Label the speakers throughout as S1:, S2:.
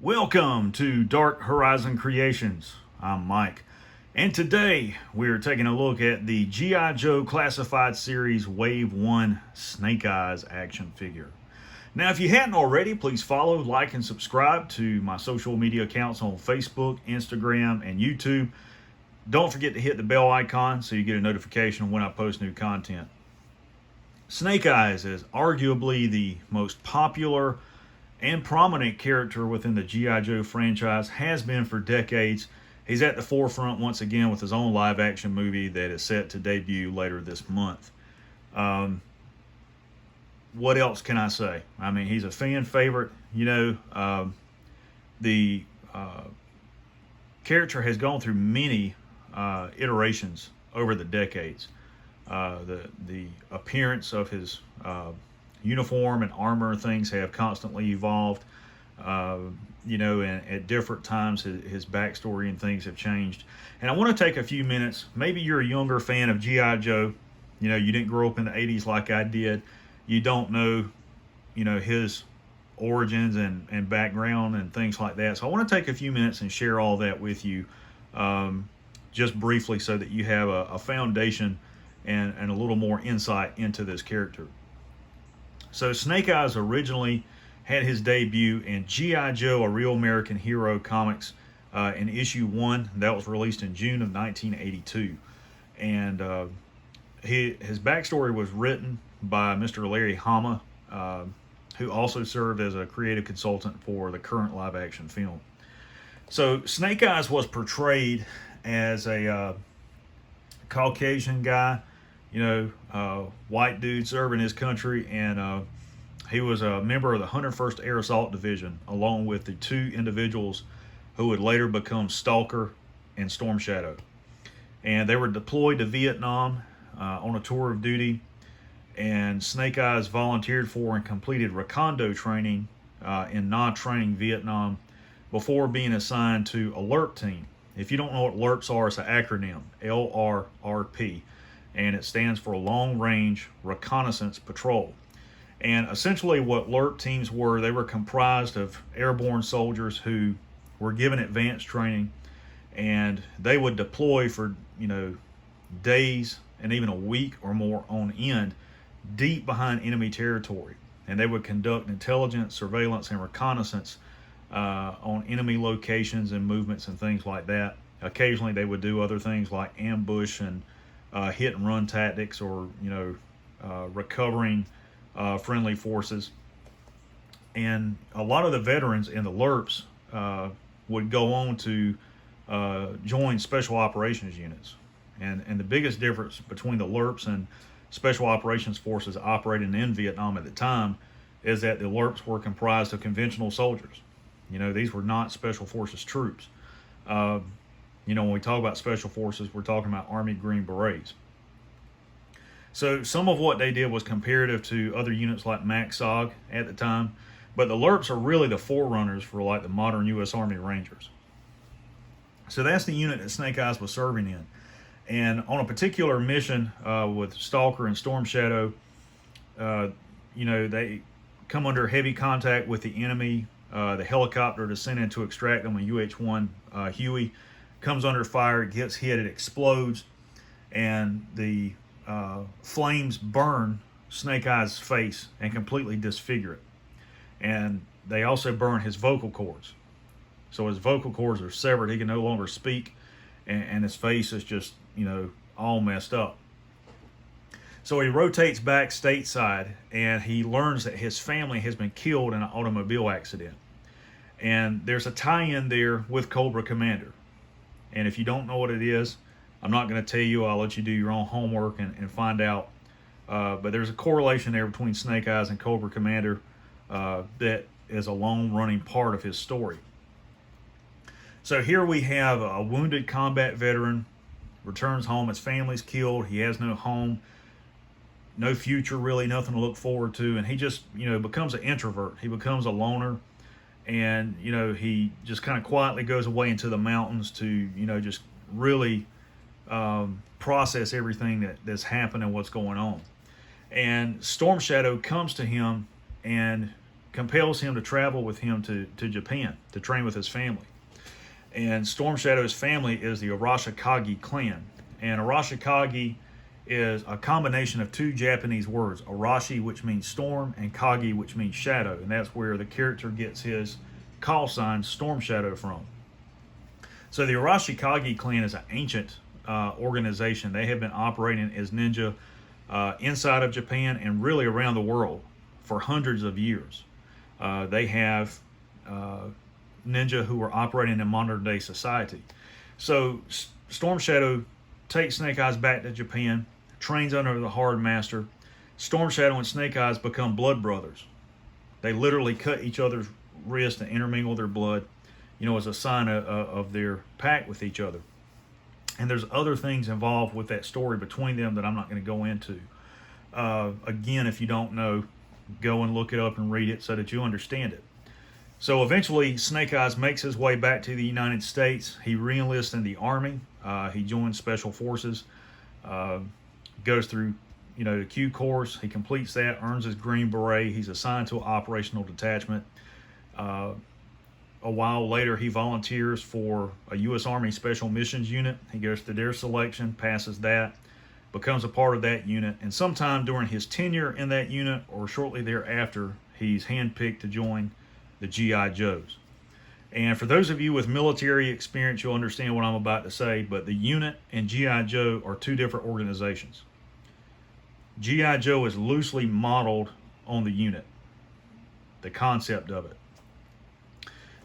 S1: Welcome to Dark Horizon Creations. I'm Mike, and today we're taking a look at the G.I. Joe Classified Series Wave 1 Snake Eyes action figure. Now, if you hadn't already, please follow, like, and subscribe to my social media accounts on Facebook, Instagram, and YouTube. Don't forget to hit the bell icon so you get a notification when I post new content. Snake Eyes is arguably the most popular and prominent character within the G.I. Joe franchise, has been for decades. He's at the forefront once again with his own live action movie that is set to debut later this month. What else can I say? I mean, he's a fan favorite. The character has gone through many iterations over the decades. The appearance of his uniform and armor and things have constantly evolved, and at different times his backstory and things have changed. And I want to take a few minutes. Maybe you're a younger fan of G.I. Joe. You didn't grow up in the 80s like I did. You don't know, his origins and background and things like that. So I want to take a few minutes and share all that with you, just briefly, so that you have a foundation and a little more insight into this character. So Snake Eyes originally had his debut in G.I. Joe, A Real American Hero comics in issue 1. That was released in June of 1982. And his backstory was written by Mr. Larry Hama, who also served as a creative consultant for the current live action film. So Snake Eyes was portrayed as a Caucasian guy, white dude serving his country, and he was a member of the 101st Air Assault Division, along with the two individuals who would later become Stalker and Storm Shadow. And they were deployed to Vietnam on a tour of duty, and Snake Eyes volunteered for and completed recondo training in non-training Vietnam before being assigned to Alert Team. If you don't know what alerts are, it's an acronym, LRRP. And it stands for Long Range Reconnaissance Patrol. And essentially what alert teams were, they were comprised of airborne soldiers who were given advanced training, and they would deploy for, days and even a week or more on end deep behind enemy territory. And they would conduct intelligence, surveillance, and reconnaissance on enemy locations and movements and things like that. Occasionally they would do other things like ambush and hit and run tactics, or recovering friendly forces. And a lot of the veterans in the LRRPs would go on to join special operations units. And the biggest difference between the LRRPs and special operations forces operating in Vietnam at the time is that the LRRPs were comprised of conventional soldiers. These were not special forces troops. When we talk about special forces, we're talking about Army Green Berets. So some of what they did was comparative to other units like MACSOG at the time, but the LRRPs are really the forerunners for like the modern U.S. Army Rangers. So that's the unit that Snake Eyes was serving in. And on a particular mission with Stalker and Storm Shadow, they come under heavy contact with the enemy. The helicopter descended to extract them, a UH-1 Huey, comes under fire, gets hit, it explodes, and the flames burn Snake Eyes' face and completely disfigure it. And they also burn his vocal cords. So his vocal cords are severed. He can no longer speak, and his face is just, all messed up. So he rotates back stateside, and he learns that his family has been killed in an automobile accident. And there's a tie-in there with Cobra Commander. And if you don't know what it is, I'm not going to tell you. I'll let you do your own homework and find out. But there's a correlation there between Snake Eyes and Cobra Commander that is a long-running part of his story. So here we have a wounded combat veteran, returns home, his family's killed, he has no home, no future really, nothing to look forward to, and he just, becomes an introvert. He becomes a loner. And, he just kind of quietly goes away into the mountains to, just really process everything that's happened and what's going on. And Storm Shadow comes to him and compels him to travel with him to Japan to train with his family. And Storm Shadow's family is the Arashikage clan. And Arashikage is a combination of two Japanese words, Arashi, which means storm, and Kage, which means shadow. And that's where the character gets his call sign, Storm Shadow, from. So the Arashikage clan is an ancient organization. They have been operating as ninja inside of Japan and really around the world for hundreds of years. They have ninja who are operating in modern day society. So Storm Shadow takes Snake Eyes back to Japan, trains under the Hard Master. Storm Shadow and Snake Eyes become blood brothers. They literally cut each other's wrists and intermingle their blood, as a sign of their pact with each other. And there's other things involved with that story between them that I'm not going to go into. Again, if you don't know, go and look it up and read it so that you understand it. So eventually, Snake Eyes makes his way back to the United States. He re-enlists in the Army. He joins Special Forces, goes through, the Q course. He completes that, earns his Green Beret. He's assigned to an operational detachment. A while later, he volunteers for a U.S. Army Special Missions unit. He goes through their selection, passes that, becomes a part of that unit, and sometime during his tenure in that unit or shortly thereafter, he's handpicked to join the G.I. Joes. And for those of you with military experience, you'll understand what I'm about to say, but the unit and G.I. Joe are two different organizations. G.I. Joe is loosely modeled on the unit, the concept of it.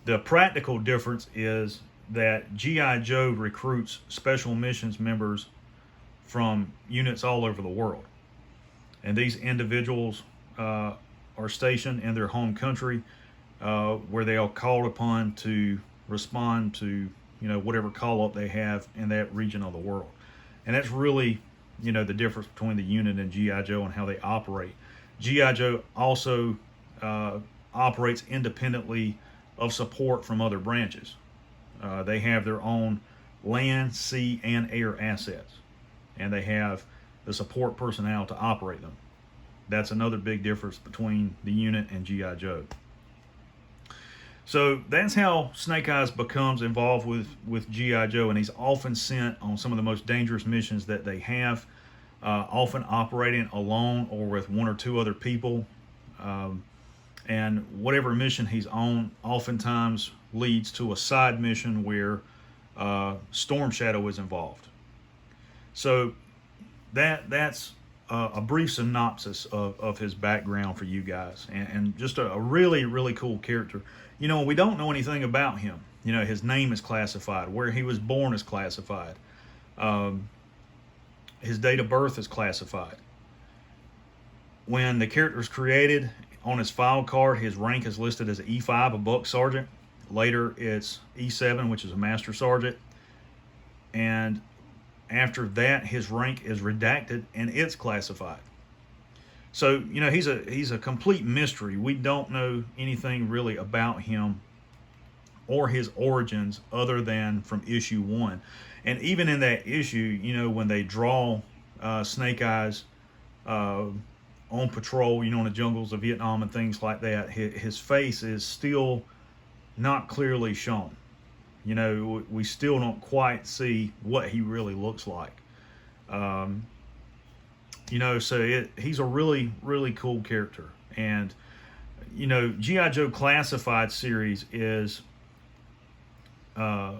S1: The practical difference is that G.I. Joe recruits special missions members from units all over the world. And these individuals are stationed in their home country where they are called upon to respond to, whatever call-up they have in that region of the world. And that's really, the difference between the unit and G.I. Joe and how they operate. G.I. Joe also operates independently of support from other branches. They have their own land, sea, and air assets, and they have the support personnel to operate them. That's another big difference between the unit and G.I. Joe. So that's how Snake Eyes becomes involved with G.I. Joe, and he's often sent on some of the most dangerous missions that they have, often operating alone or with one or two other people. And whatever mission he's on oftentimes leads to a side mission where Storm Shadow is involved. So that's a brief synopsis of his background for you guys. And just a really, really cool character. We don't know anything about him. His name is classified. Where he was born is classified. His date of birth is classified. When the character is created, on his file card, his rank is listed as E5, a buck sergeant. Later, it's E7, which is a master sergeant. And after that, his rank is redacted and it's classified. So, he's a complete mystery. We don't know anything really about him or his origins other than from issue 1. And even in that issue, when they draw Snake Eyes on patrol, in the jungles of Vietnam and things like that, his face is still not clearly shown. We still don't quite see what he really looks like. So he's a really, really cool character. And, G.I. Joe Classified series is a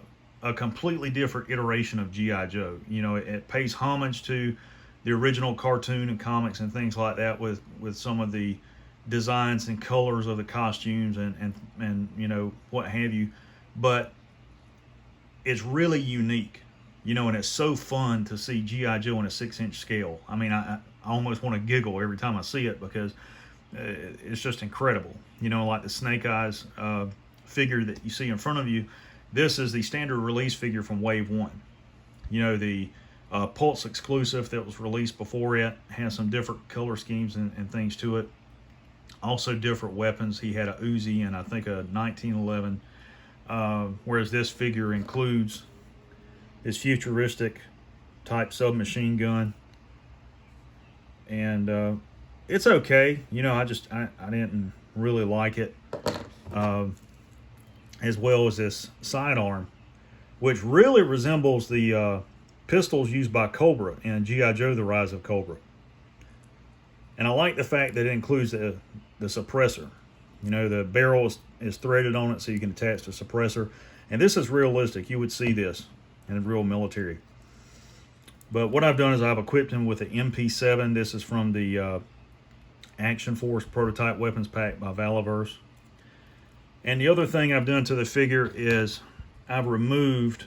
S1: completely different iteration of G.I. Joe. It pays homage to the original cartoon and comics and things like that with some of the designs and colors of the costumes and what have you. But it's really unique, and it's so fun to see G.I. Joe on a 6-inch scale. I mean, I almost want to giggle every time I see it because it's just incredible. Like the Snake Eyes figure that you see in front of you, this is the standard release figure from Wave 1. The Pulse exclusive that was released before it has some different color schemes and things to it. Also different weapons. He had a Uzi and I think a 1911, whereas this figure includes his futuristic type submachine gun. And it's okay. I didn't Really like it. As well as this sidearm, which really resembles the pistols used by Cobra in G.I. Joe: The Rise of Cobra. And I like the fact that it includes the suppressor. You know, the barrel is threaded on it so you can attach the suppressor. And this is realistic. You would see this in a real military. But what I've done is I've equipped him with the MP7. This is from the Action Force Prototype Weapons Pack by Valaverse. And the other thing I've done to the figure is I've removed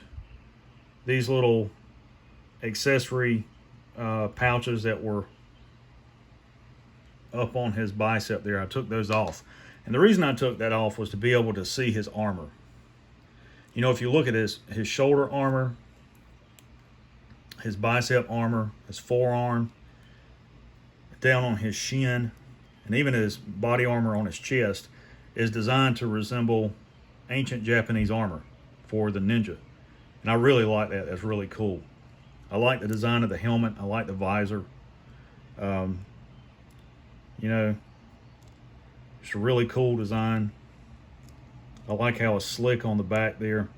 S1: these little accessory pouches that were up on his bicep there. I took those off. And the reason I took that off was to be able to see his armor. You know, if you look at his shoulder armor, his bicep armor, his forearm, down on his shin, and even his body armor on his chest is designed to resemble ancient Japanese armor for the ninja. And I really like that. That's really cool. I like the design of the helmet. I like the visor. You know, it's a really cool design. I like how it's slick on the back there.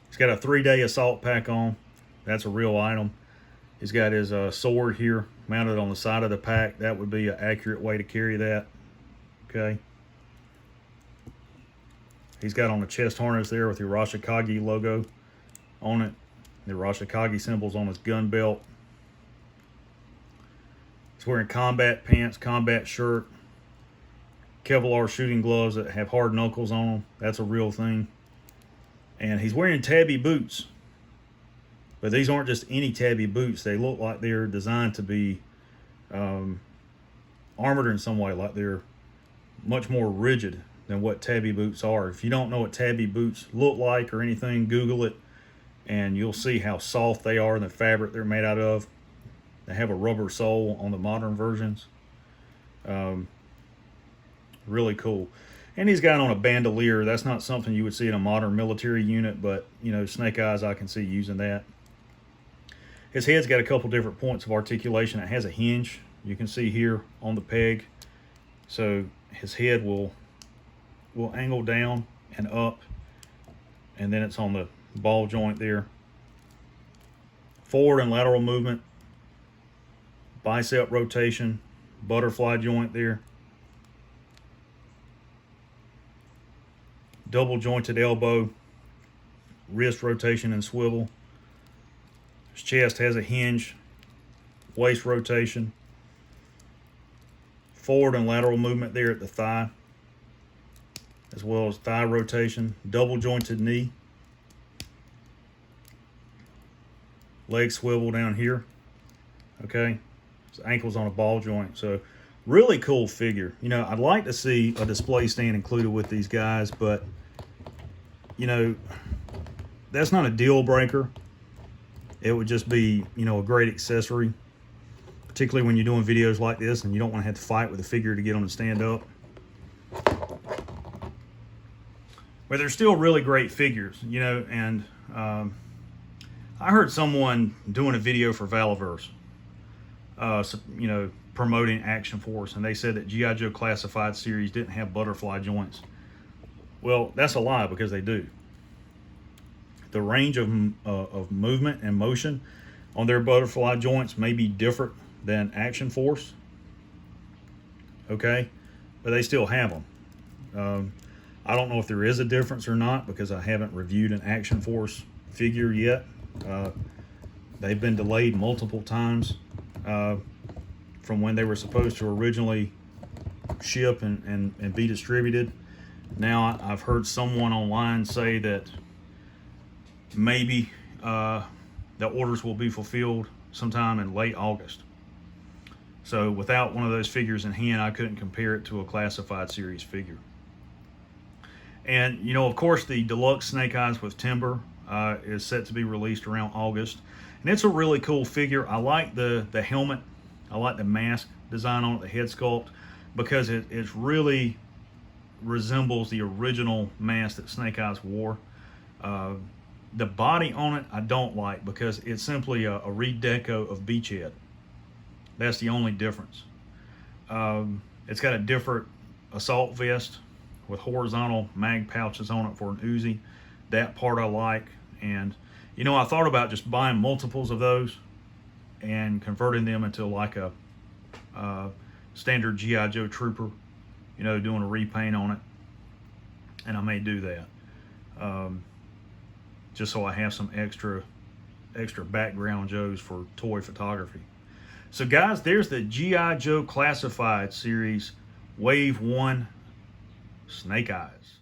S1: He's got a 3-day assault pack on. That's a real item. He's got his sword here mounted on the side of the pack. That would be an accurate way to carry that. Okay. He's got on the chest harness there with the Arashikage logo on it. The Arashikage symbols on his gun belt. He's wearing combat pants, combat shirt, Kevlar shooting gloves that have hard knuckles on them. That's a real thing. And he's wearing tabby boots. But these aren't just any tabby boots. They look like they're designed to be armored in some way, like they're much more rigid than what tabby boots are. If you don't know what tabby boots look like or anything, Google it, and you'll see how soft they are and the fabric they're made out of. They have a rubber sole on the modern versions. Really cool. And he's got on a bandolier. That's not something you would see in a modern military unit, but, you know, Snake Eyes, I can see using that. His head's got a couple different points of articulation. It has a hinge, you can see here on the peg. So his head will angle down and up, and then it's on the ball joint there. Forward and lateral movement, bicep rotation, butterfly joint there. Double jointed elbow, wrist rotation and swivel. His chest has a hinge, waist rotation, forward and lateral movement there at the thigh, as well as thigh rotation, double jointed knee, leg swivel down here. Okay, his ankle's on a ball joint. So really cool figure. You know, I'd like to see a display stand included with these guys, but you know, that's not a deal breaker. It would just be, you know, a great accessory, particularly when you're doing videos like this and you don't want to have to fight with a figure to get them to stand up. But they're still really great figures, you know, and I heard someone doing a video for Valaverse, you know, promoting Action Force, and they said that G.I. Joe Classified series didn't have butterfly joints. Well, that's a lie, because they do. The range of movement and motion on their butterfly joints may be different than Action Force, okay, but they still have them. I don't know if there is a difference or not, because I haven't reviewed an Action Force figure yet. They've been delayed multiple times from when they were supposed to originally ship and be distributed. Now I've heard someone online say that maybe the orders will be fulfilled sometime in late August. So without one of those figures in hand, I couldn't compare it to a Classified series figure. And, you know, of course, the deluxe Snake Eyes with Timber is set to be released around August. And it's a really cool figure. I like the helmet. I like the mask design on it, the head sculpt, because it really resembles the original mask that Snake Eyes wore. The body on it I don't like, because it's simply a redeco of Beachhead. That's the only difference. It's got a different assault vest with horizontal mag pouches on it for an Uzi. That part I like. And, you know, I thought about just buying multiples of those and converting them into like a standard G.I. Joe Trooper, you know, doing a repaint on it. And I may do that. Just so I have some extra background Joes for toy photography. So guys, there's the G.I. Joe Classified Series Wave 1 Snake Eyes.